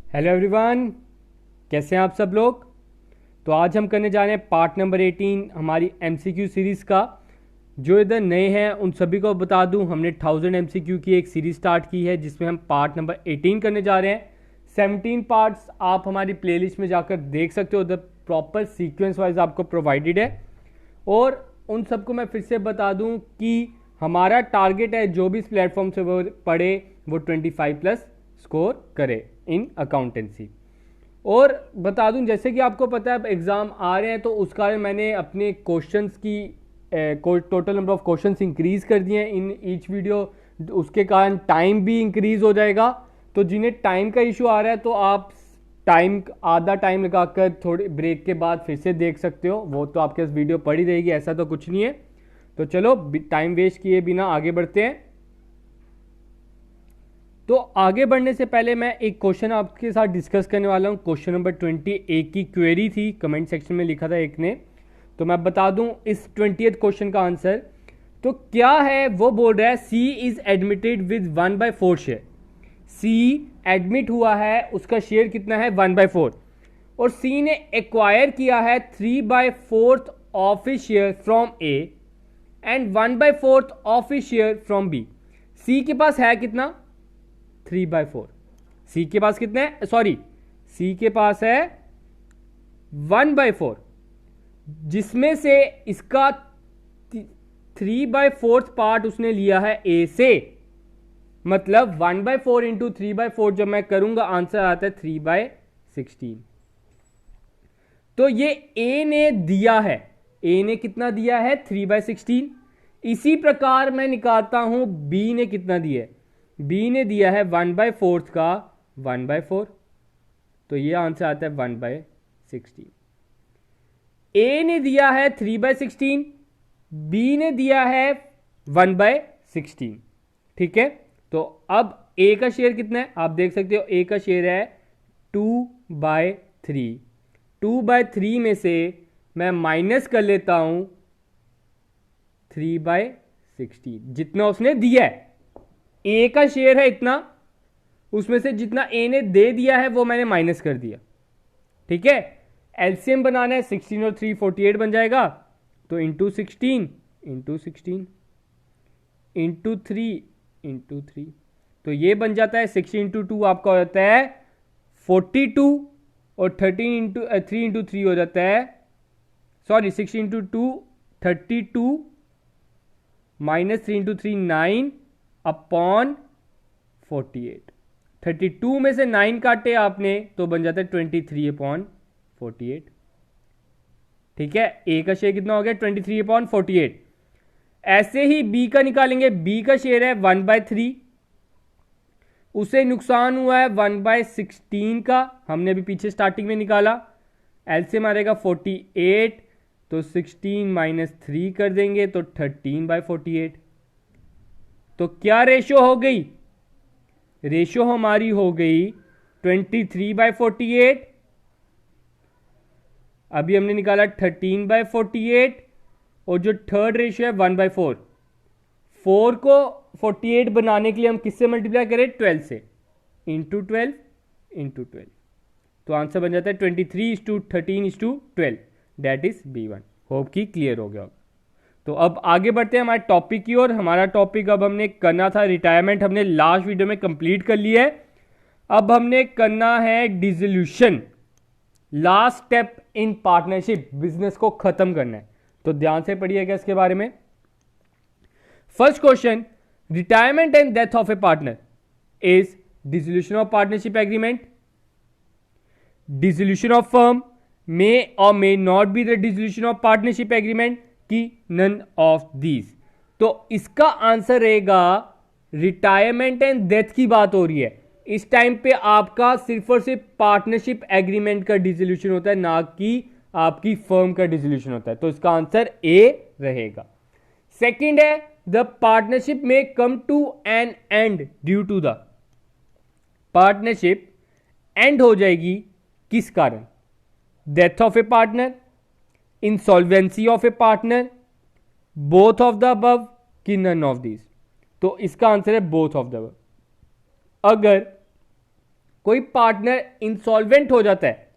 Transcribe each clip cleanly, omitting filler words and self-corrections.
Hello everyone, कैसे हैं आप सब लोग। तो आज हम करने जा रहे हैं पार्ट नंबर 18 हमारी एमसीक्यू सीरीज़ का। जो इधर नए हैं उन सभी को बता दूं, हमने 1000 एमसीक्यू की एक सीरीज़ स्टार्ट की है जिसमें हम पार्ट नंबर 18 करने जा रहे हैं। 17 पार्ट्स आप हमारी प्लेलिस्ट में जाकर देख सकते हो, उधर प्रॉपर सीक्वेंस वाइज आपको प्रोवाइडेड है। और उन सबको मैं फिर से बता दूं कि हमारा टारगेट है जो भी इस प्लेटफॉर्म से वो पढ़े वो 25+ स्कोर करे इन अकाउंटेंसी। और बता दूं, जैसे कि आपको पता है अब एग्ज़ाम आ रहे हैं तो उस कारण मैंने अपने क्वेश्चंस की total number of questions increase कर दिए हैं इन ईच वीडियो। उसके कारण टाइम भी इंक्रीज हो जाएगा। तो जिन्हें टाइम का इशू आ रहा है तो आप टाइम आधा टाइम लगाकर थोड़ी ब्रेक के बाद फिर से देख सकते हो, वो तो आपके पास वीडियो पड़ी रहेगी, ऐसा तो कुछ नहीं है। तो चलो टाइम वेस्ट किए बिना आगे बढ़ते हैं। तो आगे बढ़ने से पहले मैं एक क्वेश्चन आपके साथ डिस्कस करने वाला हूं। क्वेश्चन नंबर 20 एक की क्वेरी थी, कमेंट सेक्शन में लिखा था एक ने, तो मैं बता दूं इस 20th क्वेश्चन का आंसर। तो क्या है, वो बोल रहा है C is admitted with 1/4 share. C admit हुआ है, उसका शेयर कितना है 1/4, और सी ने एक्वायर किया है 3/4 of his share from A and 1/4 of his share from B. C के पास है कितना 3/4। सी के पास कितना है, सॉरी सी के पास है 1/4, जिसमें से इसका 3/4 पार्ट उसने लिया है ए से। मतलब 1/4 इंटू 3/4 जब मैं करूंगा आंसर आता है 3/16। तो ये ए ने दिया है, ए ने कितना दिया है 3/16। इसी प्रकार मैं निकालता हूं बी ने कितना दिया है। बी ने दिया है 1/4 का 1/4, तो ये आंसर आता है 1/16। ए ने दिया है 3/16, बी ने दिया है 1/16। ठीक है, तो अब ए का शेयर कितना है आप देख सकते हो, ए का शेयर है 2/3। 2/3 में से मैं माइनस कर लेता हूं 3/16, जितना उसने दिया है। ए का शेयर है इतना, उसमें से जितना ए ने दे दिया है वो मैंने माइनस कर दिया। ठीक है, एलसीएम बनाना है, 16 और 3 48 बन जाएगा। तो इंटू 16 इंटू 16 इंटू 3 तो ये बन जाता है 16 इंटू 2 आपका हो जाता है 42, और 13 इंटू 3 इंटू 3 हो जाता है, sorry 16 into 2 32 minus 3 into 3 9 upon 48। 32 में से 9 काटे आपने तो बन जाता है 23/48। ठीक है, ए का शेयर कितना हो गया 23/48। ऐसे ही बी का निकालेंगे, बी का शेयर है 1/3, उसे नुकसान हुआ है 1/16 का, हमने अभी पीछे स्टार्टिंग में निकाला। एलसीएम मारेगा 48, तो 16 माइनस 3 कर देंगे तो 13/48। तो क्या रेशो हो गई, रेशो हमारी हो गई 23/48। अभी हमने निकाला 13/48, और जो थर्ड रेशियो है 1/4। 4 को 48 बनाने के लिए हम किससे मल्टीप्लाई करें 12 से, इंटू 12। तो आंसर बन जाता है 23:13:12, दैट इज B1। होप कि क्लियर हो गया होगा। तो अब आगे बढ़ते हैं हमारे टॉपिक की ओर। हमारा टॉपिक अब हमने करना था रिटायरमेंट, हमने लास्ट वीडियो में कंप्लीट कर लिया है। अब हमने करना है dissolution, last step in partnership, business को खत्म करना है। तो ध्यान से पढ़िएगा इसके बारे में। First question, retirement and death of a partner is dissolution of partnership agreement. Dissolution of firm may और may not be the dissolution of partnership agreement की नन ऑफ दीज। तो इसका आंसर रहेगा रिटायरमेंट एंड डेथ की बात हो रही है, इस टाइम पे आपका सिर्फ और सिर्फ पार्टनरशिप एग्रीमेंट का डिसोल्यूशन होता है, ना कि आपकी फर्म का डिसोल्यूशन होता है। तो इसका आंसर ए रहेगा। सेकंड है, द पार्टनरशिप में come to an end due to the, partnership end हो जाएगी किस कारण, death of a partner, insolvency of a partner, both of the above कि नन ऑफ दीज। तो इसका आंसर है बोथ ऑफ द अबव। अगर कोई पार्टनर इंसॉल्वेंट हो जाता है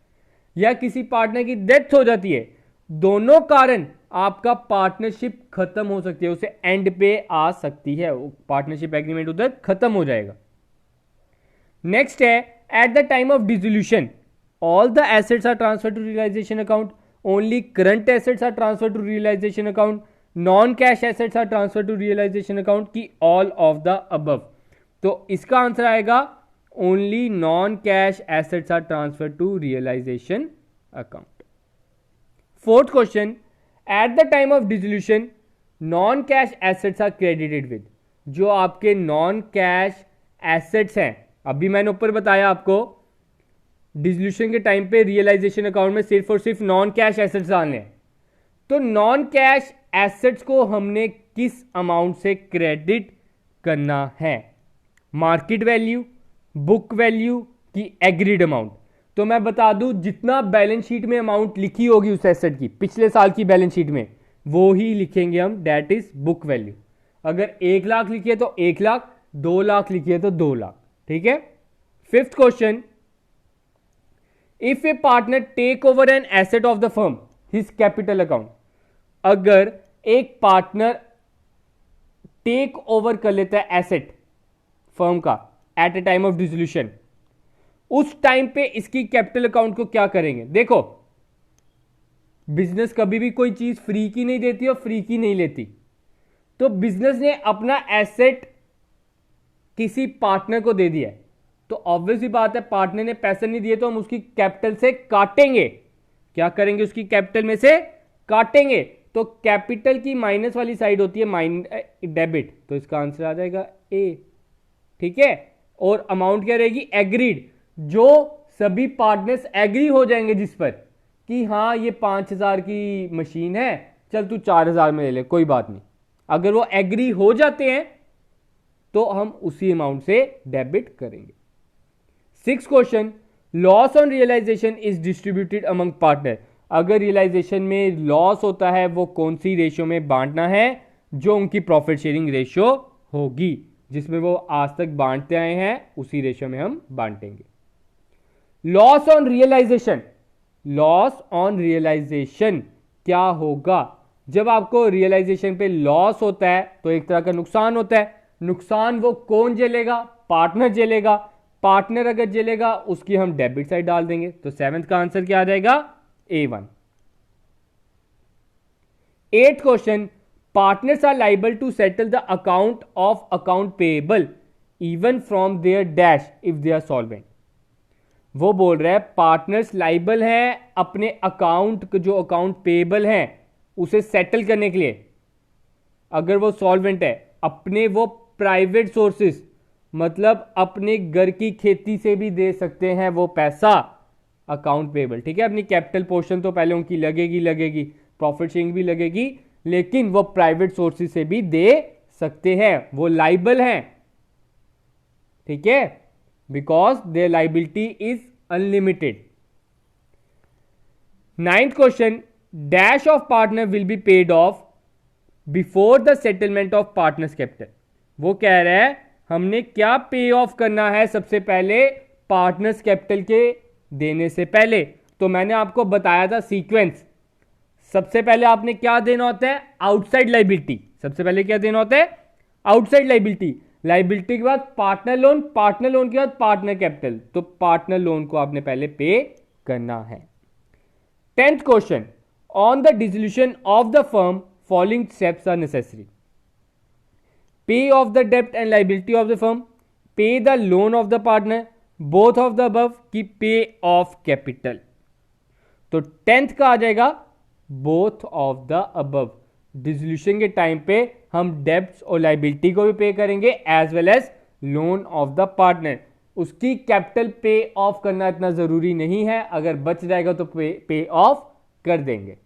या किसी पार्टनर की डेथ हो जाती है, दोनों कारण आपका पार्टनरशिप खत्म हो सकती है, उसे एंड पे आ सकती है, पार्टनरशिप एग्रीमेंट उधर खत्म हो जाएगा। नेक्स्ट है at the time of dissolution all the assets are transfer to realisation account, only current assets are transfer to realisation account, non cash assets are transfer to realisation account की all of the above. तो इसका answer आएगा only non cash assets are transfer to realisation account. Fourth question at the time of dissolution non cash assets are credited with, जो आपके non cash assets हैं, अभी मैंने ऊपर बताया आपको डिसोल्यूशन के टाइम पे रियलाइजेशन अकाउंट में सिर्फ और सिर्फ नॉन कैश एसेट्स डालने हैं, तो नॉन कैश एसेट्स को हमने किस अमाउंट से क्रेडिट करना है, मार्केट वैल्यू, बुक वैल्यू की एग्रीड अमाउंट। तो मैं बता दूं जितना बैलेंस शीट में अमाउंट लिखी होगी उस एसेट की पिछले साल की बैलेंस शीट में, वो ही लिखेंगे हम, दैट इज बुक वैल्यू। अगर 1 लाख लिखी है तो 1 लाख, 2 लाख लिखी है तो 2 लाख, ठीक है। Fifth question if a partner take over an asset of the firm his capital account, अगर एक पार्टनर टेक ओवर कर लेता है एसेट फर्म का at a time of dissolution, उस टाइम पे इसकी कैपिटल अकाउंट को क्या करेंगे। देखो बिजनेस कभी भी कोई चीज फ्री की नहीं देती और फ्री की नहीं लेती, तो बिजनेस ने अपना एसेट किसी पार्टनर को दे दिया है, तो ऑब्वियस ही बात है पार्टनर ने पैसे नहीं दिए तो हम उसकी कैपिटल से काटेंगे। क्या करेंगे, उसकी कैपिटल में से काटेंगे। तो कैपिटल की माइनस वाली साइड होती है डेबिट, तो इसका आंसर आ जाएगा ए, ठीक है। और अमाउंट क्या रहेगी, एग्रीड, जो सभी पार्टनर्स एग्री हो जाएंगे जिस पर कि हाँ ये 5,000 की मशीन है, चल तू 4,000 में ले ले, कोई बात नहीं। अगर वो एग्री हो जाते हैं तो हम उसी अमाउंट से डेबिट करेंगे। 6th question loss on realisation is distributed among partner, अगर रियलाइजेशन में लॉस होता है वो कौन सी रेशियो में बांटना है, जो उनकी प्रॉफिट शेयरिंग रेशियो होगी, जिसमें वो आज तक बांटते आए हैं उसी रेशियो में हम बांटेंगे। Loss on realisation, loss on realisation क्या होगा, जब आपको रियलाइजेशन पे लॉस होता है तो एक तरह का नुकसान होता है, नुकसान वो कौन झेलेगा, पार्टनर झेलेगा, पार्टनर अगर झेलेगा उसकी हम डेबिट साइड डाल देंगे। तो 7th का आंसर क्या आ जाएगा, A1। 8th question partners are liable to settle the account of account payable even from their dash if they are solvent, वो बोल रहा है पार्टनर्स लाइबल हैं अपने अकाउंट जो अकाउंट पेएबल हैं उसे सेटल करने के लिए, अगर वो सॉल्वेंट है, अपने वो प्राइवेट सोर्सेस मतलब अपने घर की खेती से भी दे सकते हैं वो पैसा अकाउंट पेएबल, ठीक है। अपनी कैपिटल पोर्शन तो पहले उनकी लगेगी, प्रॉफिट शेयरिंग भी लगेगी, लेकिन वो प्राइवेट सोर्सेस से भी दे सकते हैं, वो लाइबल हैं, ठीक है, because there liability is unlimited. 9th question dash of partner will be paid of before the settlement of partners capital, वो कह रहा है हमने क्या पे ऑफ करना है सबसे पहले पार्टनर्स कैपिटल के देने से पहले। तो मैंने आपको बताया था सीक्वेंस, सबसे पहले आपने क्या देना होता है, आउटसाइड लाइबिलिटी, सबसे पहले क्या देना होता है, आउटसाइड लाइबिलिटी, लाइबिलिटी के बाद पार्टनर लोन, पार्टनर लोन के बाद पार्टनर कैपिटल, तो पार्टनर लोन को आपने पहले पे करना है। 10th question on the dissolution of the firm following steps are necessary, pay off the डेब्ट and liability of the firm, pay the loan of the partner, both of the above की pay off capital. तो 10th का आ जाएगा both of the above, dissolution के time पे हम debts और लाइबिलिटी को भी पे करेंगे as well as loan of the partner, उसकी कैपिटल पे ऑफ करना इतना जरूरी नहीं है, अगर बच जाएगा तो पे ऑफ कर देंगे।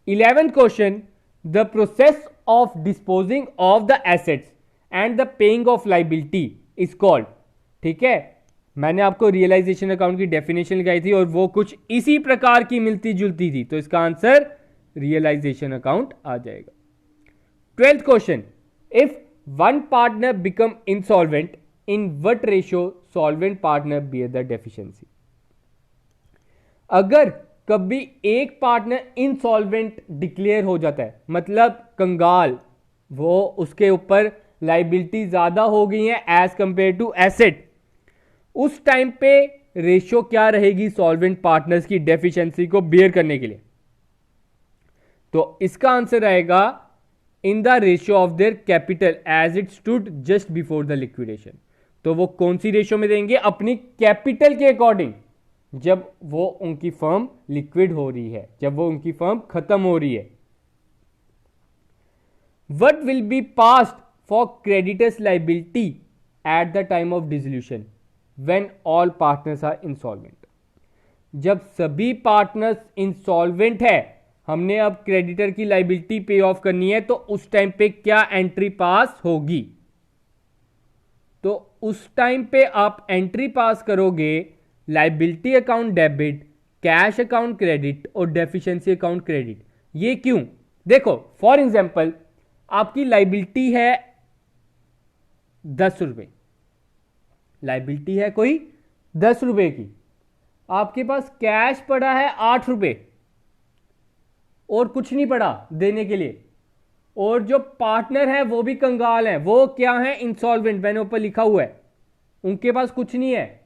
11th question the process of disposing of the assets and the paying off liability is called, ठीक है। मैंने आपको रियलाइजेशन अकाउंट की डेफिनेशन लगाई थी और वो कुछ इसी प्रकार की मिलती जुलती थी, तो इसका आंसर रियलाइजेशन अकाउंट आ जाएगा। 12th question if one partner become insolvent in what ratio solvent partner bear the deficiency. अगर कभी एक पार्टनर इनसॉल्वेंट डिक्लेयर हो जाता है, मतलब कंगाल, वो उसके ऊपर लाइबिलिटी ज्यादा हो गई है एज कंपेयर टू एसेट, उस टाइम पे रेशियो क्या रहेगी सॉल्वेंट पार्टनर्स की डेफिशिएंसी को बियर करने के लिए? तो इसका आंसर आएगा in the ratio of their capital as it stood just before the liquidation. तो वो कौन सी रेशियो में देंगे? अपनी कैपिटल के अकॉर्डिंग, जब वो उनकी फर्म लिक्विड हो रही है, जब वो उनकी फर्म खत्म हो रही है। What will be passed for creditors liability at the time of dissolution when all partners are insolvent? जब सभी पार्टनर्स इंसॉल्वेंट है, हमने अब क्रेडिटर की लाइबिलिटी पे ऑफ करनी है, तो उस टाइम पे क्या एंट्री पास होगी? तो उस टाइम पे आप एंट्री पास करोगे liability account debit, cash account credit और डेफिशिएंसी अकाउंट क्रेडिट। ये क्यों? देखो, फॉर एग्जांपल आपकी लाइबिलिटी है 10 रुपए, लाइबिलिटी है कोई 10 रुपए की, आपके पास कैश पड़ा है 8 रुपए और कुछ नहीं पड़ा देने के लिए, और जो पार्टनर है वो भी कंगाल है, वो क्या है? इंसॉल्वेंट, मैंने ऊपर लिखा हुआ है, उनके पास कुछ नहीं है।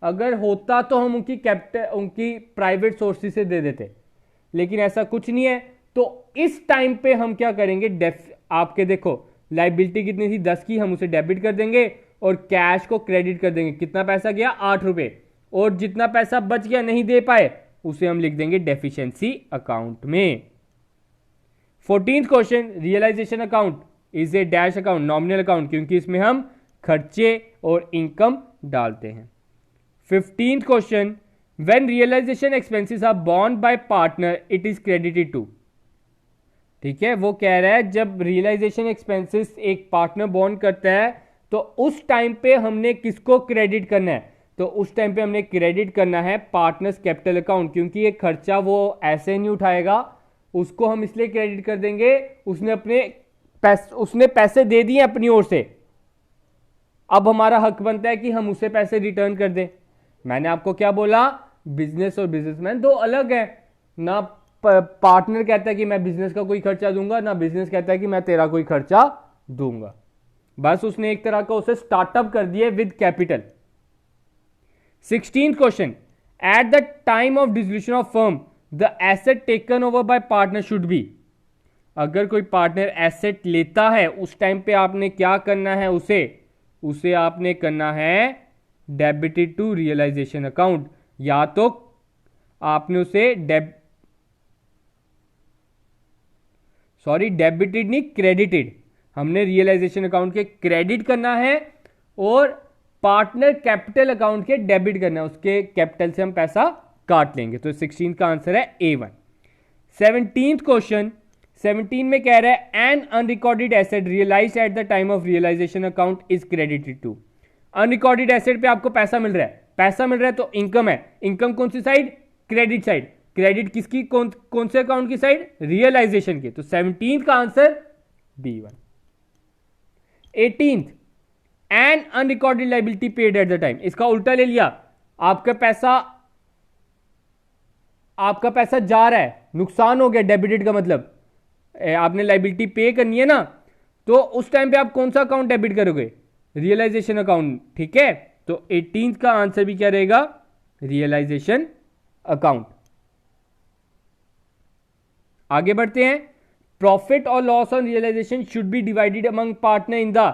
अगर होता तो हम उनकी कैपिटल, उनकी प्राइवेट सोर्सेज से दे देते, लेकिन ऐसा कुछ नहीं है। तो इस टाइम पे हम क्या करेंगे? आपके देखो लाइबिलिटी कितनी थी? 10 की, हम उसे डेबिट कर देंगे और कैश को क्रेडिट कर देंगे। कितना पैसा गया? 8 रुपए। और जितना पैसा बच गया नहीं दे पाए, उसे हम लिख देंगे डेफिशिएंसी अकाउंट में। 14th question, realisation account is a dash account, nominal account, क्योंकि इसमें हम खर्चे और इनकम डालते हैं। 15th क्वेश्चन, when realisation expenses are borne by partner it is credited to. ठीक है, वो कह रहा है जब रियलाइजेशन एक्सपेंसेस एक पार्टनर बोर्न करता है तो उस टाइम पे हमने किसको क्रेडिट करना है? तो उस टाइम पे हमने क्रेडिट करना है पार्टनर्स कैपिटल अकाउंट, क्योंकि ये खर्चा वो ऐसे नहीं उठाएगा, उसको हम इसलिए क्रेडिट कर देंगे, उसने पैसे दे दिए अपनी ओर से, अब हमारा हक बनता है कि हम उसे पैसे रिटर्न कर दें। मैंने आपको क्या बोला? बिजनेस और बिजनेसमैन दो अलग है ना। पार्टनर कहता है कि मैं बिजनेस का कोई खर्चा दूंगा, ना बिजनेस कहता है कि मैं तेरा कोई खर्चा दूंगा। बस उसने एक तरह का उसे स्टार्टअप कर दिया with capital. 16th question, at the time of dissolution of firm the asset taken over by partner should be. अगर कोई पार्टनर एसेट लेता है उस टाइम पे आपने क्या करना है? उसे आपने करना है डेबिटेड टू रियलाइजेशन अकाउंट, या तो आपने उसे डेबिटेड नहीं, क्रेडिटेड, हमने रियलाइजेशन अकाउंट के क्रेडिट करना है और पार्टनर कैपिटल अकाउंट के डेबिट करना है, उसके कैपिटल से हम पैसा काट लेंगे। तो 16 का आंसर है A1। 17th क्वेश्चन, 17 में कह रहा है an unrecorded asset realised at the time of realisation account is credited to. Unrecorded asset पे आपको पैसा मिल रहा है तो इनकम है। इनकम कौन सी साइड? Credit side. क्रेडिट किसकी? कौन से अकाउंट की साइड? रियलाइजेशन की। तो 17 का answer B1। 18th, an unrecorded liability paid at the time, इसका उल्टा ले लिया, आपका पैसा जा रहा है, नुकसान हो गया, डेबिटेड का मतलब आपने लाइबिलिटी पे करनी है ना, तो उस टाइम पे आप कौन सा अकाउंट डेबिट करोगे? Realisation account. ठीक है, तो 18th का आंसर भी क्या रहेगा? Realisation account. आगे बढ़ते हैं। प्रॉफिट और loss on realisation should be divided among partner in the,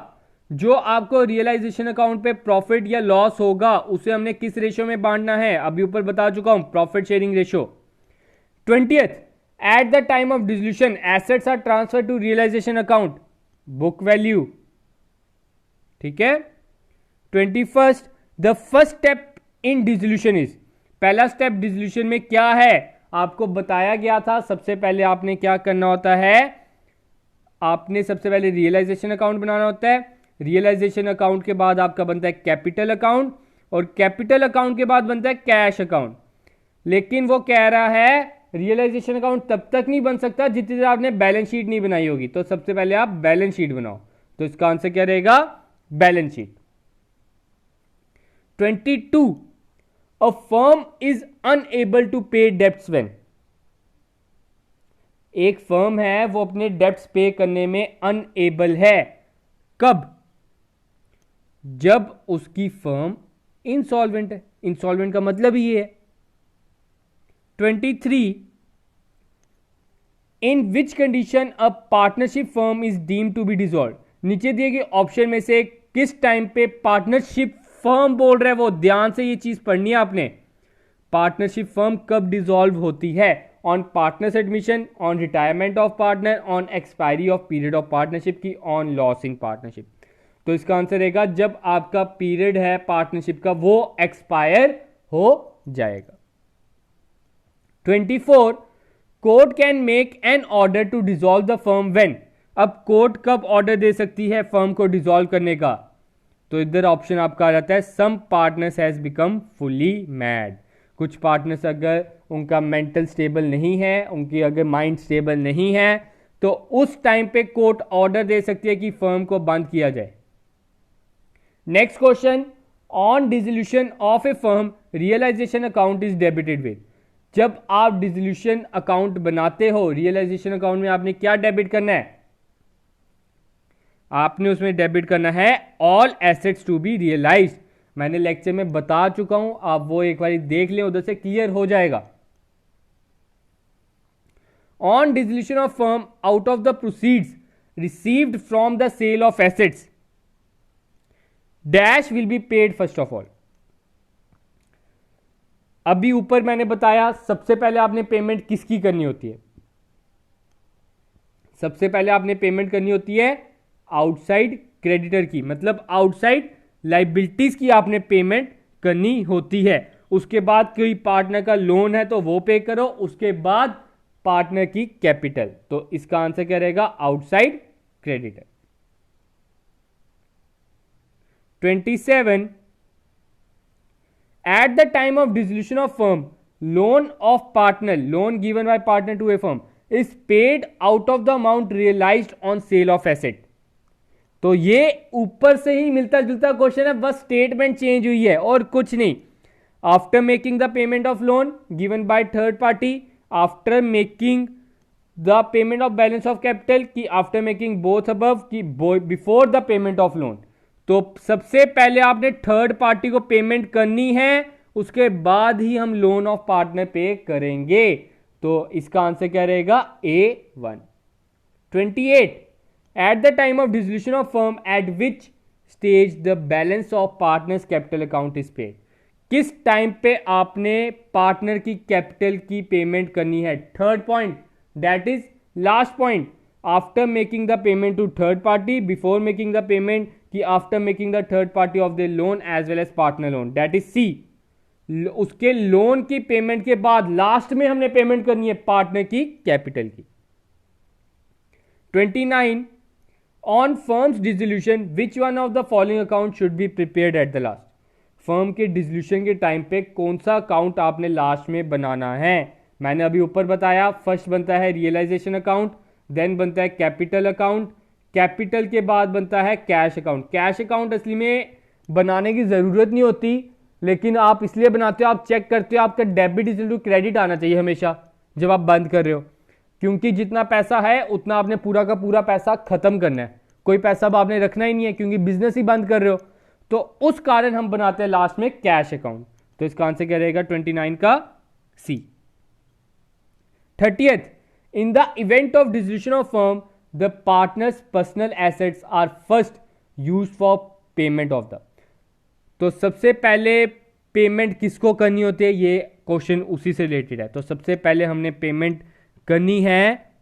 जो आपको रियलाइजेशन अकाउंट पे प्रॉफिट या लॉस होगा उसे हमने किस रेशियो में बांटना है? अभी ऊपर बता चुका हूं, profit sharing ratio. 20th, at the time of dissolution assets are transfer to realisation account, book value. ठीक है। 21st, the first step in dissolution is, पहला स्टेप डिसोल्यूशन में क्या है? आपको बताया गया था, सबसे पहले आपने क्या करना होता है? आपने सबसे पहले रियलाइजेशन अकाउंट बनाना होता है। रियलाइजेशन अकाउंट के बाद आपका बनता है कैपिटल अकाउंट, और कैपिटल अकाउंट के बाद बनता है कैश अकाउंट। लेकिन वो कह रहा है रियलाइजेशन अकाउंट तब तक नहीं बन सकता जितनी देर आपने बैलेंस शीट नहीं बनाई होगी। तो सबसे पहले आप बैलेंस शीट बनाओ। तो इसका आंसर क्या रहेगा? Balance sheet. 22, a firm is unable to pay debts when, एक फर्म है वो अपने डेब्ट्स पे करने में अनएबल है, कब? जब उसकी फर्म इंसॉल्वेंट है। इंसॉल्वेंट का मतलब ही ये है। 23, in which condition a partnership firm is deem to be dissolve, नीचे दिए गए ऑप्शन में से किस टाइम पे पार्टनरशिप फर्म बोल रहा है, वो ध्यान से ये चीज पढ़नी है आपने। पार्टनरशिप फर्म कब डिसॉल्व होती है? On partners admission, on retirement of partner, on expiry of period of partnership की, ऑन लॉस इन पार्टनरशिप। तो इसका आंसर रहेगा जब आपका पीरियड है पार्टनरशिप का वो एक्सपायर हो जाएगा। 24, court can make an order to dissolve the firm when, अब कोर्ट कब ऑर्डर दे सकती है फर्म को डिसॉल्व करने का? तो इधर ऑप्शन आपका आ जाता है some partners has become fully mad, कुछ पार्टनर्स अगर उनका मेंटल स्टेबल नहीं है, उनकी अगर माइंड स्टेबल नहीं है, तो उस टाइम पे कोर्ट ऑर्डर दे सकती है कि फर्म को बंद किया जाए। Next question, on dissolution of a firm realisation account is debited with, जब आप डिसोल्यूशन अकाउंट बनाते हो, रियलाइजेशन अकाउंट में आपने क्या डेबिट करना है? आपने उसमें डेबिट करना है all assets to be realised. मैंने लेक्चर में बता चुका हूं, आप वो एक बार देख लें, उधर से क्लियर हो जाएगा। On dissolution of firm out of the proceeds received from the sale of assets dash will be paid first of all. अभी ऊपर मैंने बताया सबसे पहले आपने पेमेंट किसकी करनी होती है? सबसे पहले आपने पेमेंट करनी होती है आउटसाइड क्रेडिटर की, मतलब आउटसाइड लाइबिलिटीज की आपने पेमेंट करनी होती है। उसके बाद कोई पार्टनर का लोन है तो वो पे करो, उसके बाद पार्टनर की कैपिटल। तो इसका आंसर क्या रहेगा? Outside creditor. 27, at the time of dissolution of firm, loan of partner, loan given by partner to a firm is paid out of the amount realized on sale of asset। तो ये ऊपर से ही मिलता जुलता question है, बस statement change हुई है और कुछ नहीं। After making the payment of loan given by third party, after making the payment of balance of capital की, आफ्टर मेकिंग बोथ अबव की, before the payment of loan. तो सबसे पहले आपने थर्ड पार्टी को पेमेंट करनी है, उसके बाद ही हम लोन ऑफ पार्टनर पे करेंगे। तो इसका आंसर क्या रहेगा? A1। 28, at the time of dissolution of firm at which stage the balance of partners capital account is paid, किस टाइम पे आपने पार्टनर की कैपिटल की पेमेंट करनी है? Third point, that is last point. After making the payment to third party, before making the payment कि after making the third party of the loan as well as partner loan, that is C. उसके loan की payment के बाद last में हमने payment करनी है partner की कैपिटल की। 29, on firm's dissolution which one of the following account should be prepared at the last, firm के डिसोल्यूशन के टाइम पे कौन सा अकाउंट आपने लास्ट में बनाना है? मैंने अभी ऊपर बताया, फर्स्ट बनता है रियलाइजेशन अकाउंट, देन बनता है कैपिटल अकाउंट, कैपिटल के बाद बनता है कैश अकाउंट। कैश अकाउंट असली में बनाने की जरूरत नहीं होती, लेकिन आप इसलिए बनाते हो, आप चेक करते हो आपका डेबिट इज टू क्रेडिट आना चाहिए हमेशा जब आप बंद कर रहे हो, क्योंकि जितना पैसा है उतना आपने पूरा का पूरा पैसा खत्म करना है, कोई पैसा अब आपने रखना ही नहीं है क्योंकि बिजनेस ही बंद कर रहे हो। तो उस कारण हम बनाते हैं लास्ट में कैश अकाउंट। तो इसका आंसर क्या रहेगा? 29 का C. 30th, in the event of dissolution of firm the partners personal assets are first used for payment of the, तो सबसे पहले पेमेंट किसको करनी होती है? ये क्वेश्चन उसी से रिलेटेड है। तो सबसे पहले हमने पेमेंट करनी है,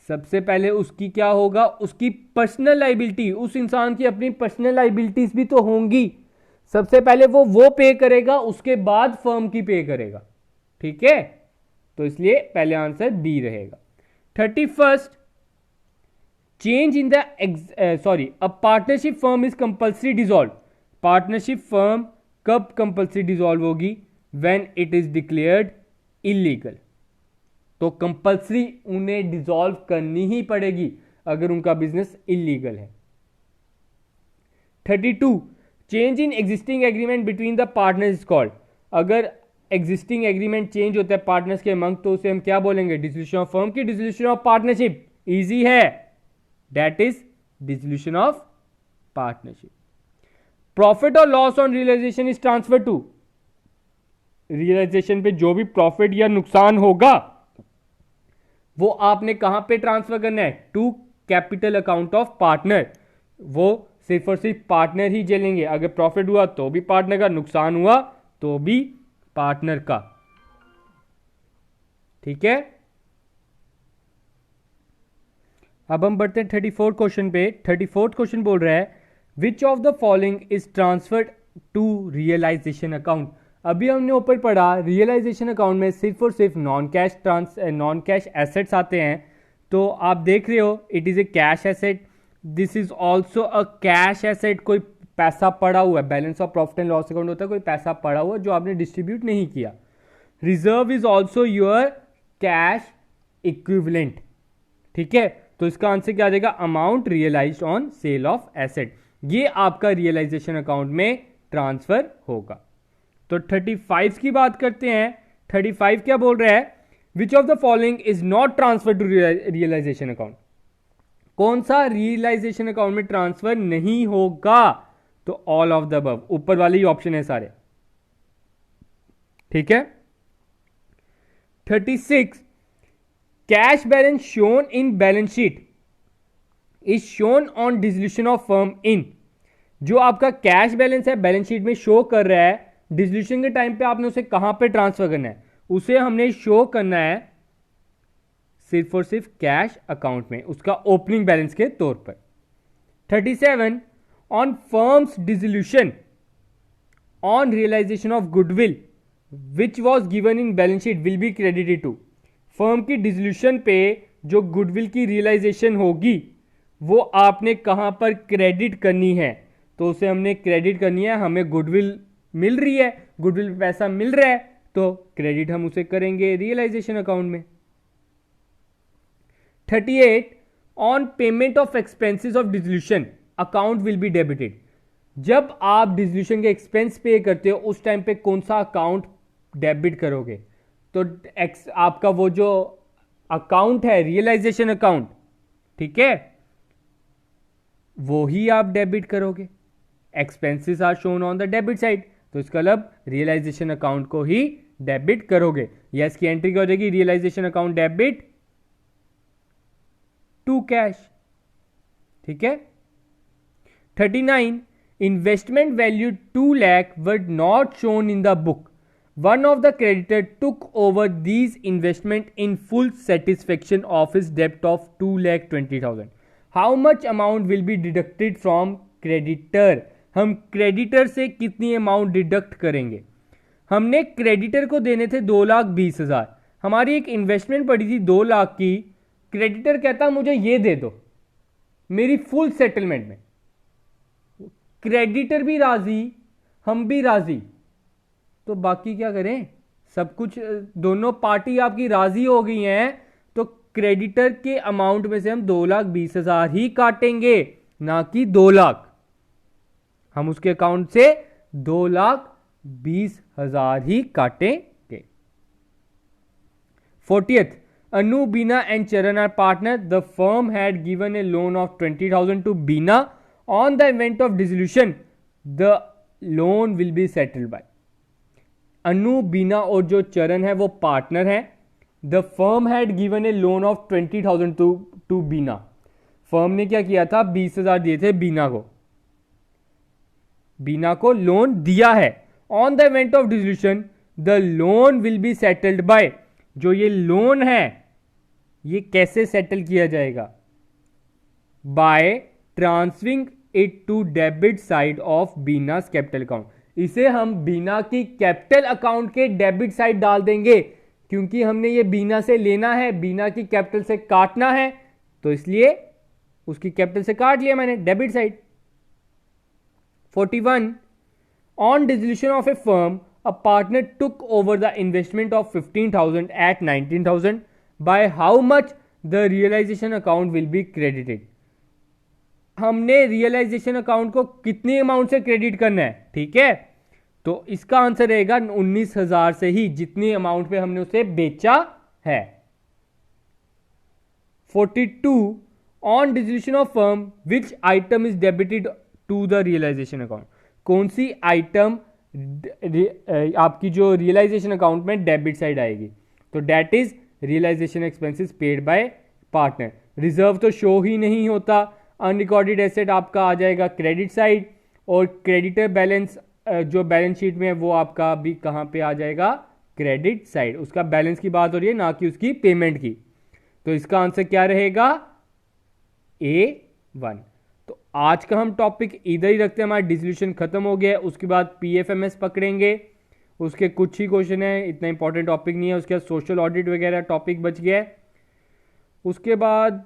सबसे पहले उसकी क्या होगा? उसकी पर्सनल लाइबिलिटी, उस इंसान की अपनी पर्सनल लाइबिलिटीज भी तो होंगी, सबसे पहले वो पे करेगा, उसके बाद फर्म की पे करेगा। ठीक है, तो इसलिए पहले आंसर बी रहेगा। 31st, change in the a partnership firm is compulsory dissolve, partnership firm कब कंपल्सरी डिसॉल्व होगी? When it is declared illegal. तो कंपल्सरी उन्हें डिसॉल्व करनी ही पड़ेगी अगर उनका बिजनेस इलीगल है। 32 change in existing agreement between the partners is called. अगर एग्जिस्टिंग एग्रीमेंट चेंज होता है पार्टनर्स के मंग तो उसे हम क्या बोलेंगे? डिसोल्यूशन ऑफ फर्म की डिसोल्यूशन ऑफ पार्टनरशिप। इजी है, that is dissolution of partnership. Profit और loss on realisation is transfer to, realisation पे जो भी प्रॉफिट या नुकसान होगा वो आपने कहां पे ट्रांसफर करना है? To capital account of partner. वो सिर्फ और सिर्फ पार्टनर ही झेलेंगे। अगर प्रॉफिट हुआ तो भी पार्टनर का, नुकसान हुआ तो भी पार्टनर का। ठीक है, अब हम बढ़ते हैं 34 क्वेश्चन पे। 34 क्वेश्चन बोल रहा है which of the following is transferred to realisation account. अभी हमने ऊपर पढ़ा रियलाइजेशन अकाउंट में सिर्फ और सिर्फ नॉन कैश एसेट्स आते हैं। तो आप देख रहे हो it is a cash asset, this is also a cash asset. कोई पैसा पड़ा हुआ है, balance of profit and loss account होता है, कोई पैसा पड़ा हुआ जो आपने डिस्ट्रीब्यूट नहीं किया। Reserve is also your cash equivalent. ठीक है, तो इसका आंसर क्या आ जाएगा? Amount realised on sale of asset. ये आपका रियलाइजेशन अकाउंट में ट्रांसफर होगा। तो 35 की बात करते हैं। 35 क्या बोल रहा है? Which of the following is not transfer to realisation account. कौन सा रियलाइजेशन अकाउंट में ट्रांसफर नहीं होगा? तो ऑल ऑफ द अबव, ऊपर वाले ही ऑप्शन है सारे। ठीक है, 36 cash balance shown in balance sheet is shown on dissolution of firm in. जो आपका कैश बैलेंस है बैलेंस शीट में शो कर रहा है, डिसोल्यूशन के टाइम पे आपने उसे कहां पे ट्रांसफर करना है? उसे हमने शो करना है सिर्फ और सिर्फ कैश अकाउंट में, उसका ओपनिंग बैलेंस के तौर पर। 37 on firm's dissolution on realisation of goodwill which was given in balance sheet will be credited to. Firm की डिसोल्यूशन पे जो गुडविल की रियलाइजेशन होगी वो आपने कहां पर क्रेडिट करनी है? तो उसे हमने क्रेडिट करनी है, हमें गुडविल मिल रही है, गुडविल पे पैसा मिल रहा है, तो क्रेडिट हम उसे करेंगे रियलाइजेशन अकाउंट में। 38 on payment of expenses of dissolution account will be debited. जब आप डिसोल्यूशन के एक्सपेंस पे करते हो उस टाइम पे कौन सा अकाउंट डेबिट करोगे? तो आपका वो जो अकाउंट है रियलाइजेशन अकाउंट, ठीक है, वो ही आप डेबिट करोगे। Expenses are shown on the debit side, तो इसका मतलब रियलाइजेशन अकाउंट को ही डेबिट करोगे। यस की एंट्री क्या हो जाएगी? Realisation account debit to cash. ठीक है, 39 investment value 2 lakh were not shown in the book. One of the creditor took over these investment in full satisfaction of his debt of 2,20,000. How much amount will be deducted from creditor? हम creditor से कितनी amount deduct करेंगे? हमने creditor को देने थे 2,20,000। हमारी एक इन्वेस्टमेंट पड़ी थी 2 लाख की। क्रेडिटर कहता मुझे ये दे दो मेरी फुल सेटलमेंट में। क्रेडिटर भी राजी, हम भी राजी, तो बाकी क्या करें? सब कुछ दोनों पार्टी आपकी राजी हो गई हैं, तो क्रेडिटर के अमाउंट में से हम 2,20,000 ही काटेंगे, ना कि 2 लाख। हम उसके अकाउंट से 2,20,000 ही काटेंगे। 40th Anu, Bina and Charan are partners. The firm had given a loan of 20,000 to Bina. On the event of dissolution, the loan will be settled by. अनु, बीना और जो चरण है वो पार्टनर है। The firm had given a loan of 20,000 to Bina. Firm ने क्या किया था? 20,000 दिए थे बीना को। बीना को लोन दिया है। On the event of dissolution the loan will be settled by. जो ये लोन है ये कैसे सेटल किया जाएगा? By transferring it to debit side of Bina's capital account. इसे हम बीना की कैपिटल अकाउंट के डेबिट साइड डाल देंगे, क्योंकि हमने ये बीना से लेना है, बीना की कैपिटल से काटना है, तो इसलिए उसकी कैपिटल से काट लिया मैंने, debit side. 41 on dissolution of a firm a partner took over the investment of 15,000 at 19,000 by how much the realisation account will be credited. हमने रियलाइजेशन अकाउंट को कितनी अमाउंट से क्रेडिट करना है, ठीक है। तो इसका आंसर रहेगा 19,000 से ही, जितनी अमाउंट पे हमने उसे बेचा है। 42 on dissolution of firm which item is debited to the realisation account. कौन सी आइटम आपकी जो रियलाइजेशन अकाउंट में डेबिट साइड आएगी, तो that is realisation expenses paid by partner. Reserve तो शो ही नहीं होता, अनरिकॉर्डेड एसेट आपका आ जाएगा क्रेडिट साइड, और क्रेडिटर बैलेंस जो बैलेंस शीट में है वो आपका भी कहाँ पे आ जाएगा, क्रेडिट साइड। उसका बैलेंस की बात हो रही है, ना कि उसकी पेमेंट की। तो इसका आंसर क्या रहेगा, A1। तो आज का हम टॉपिक इधर ही रखते हैं, हमारा डिसोल्यूशन खत्म हो गया। उसके बाद PFMS पकड़ेंगे, उसके कुछ ही क्वेश्चन है, इतना इंपॉर्टेंट टॉपिक नहीं है। उसके बाद सोशल ऑडिट वगैरह टॉपिक बच गया है। उसके बाद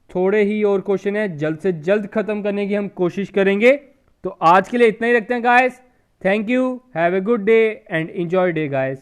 थोड़े ही और क्वेश्चन है, जल्द से जल्द खत्म करने की हम कोशिश करेंगे। तो आज के लिए इतना ही रखते हैं guys. Thank you, have a good day and enjoy day guys.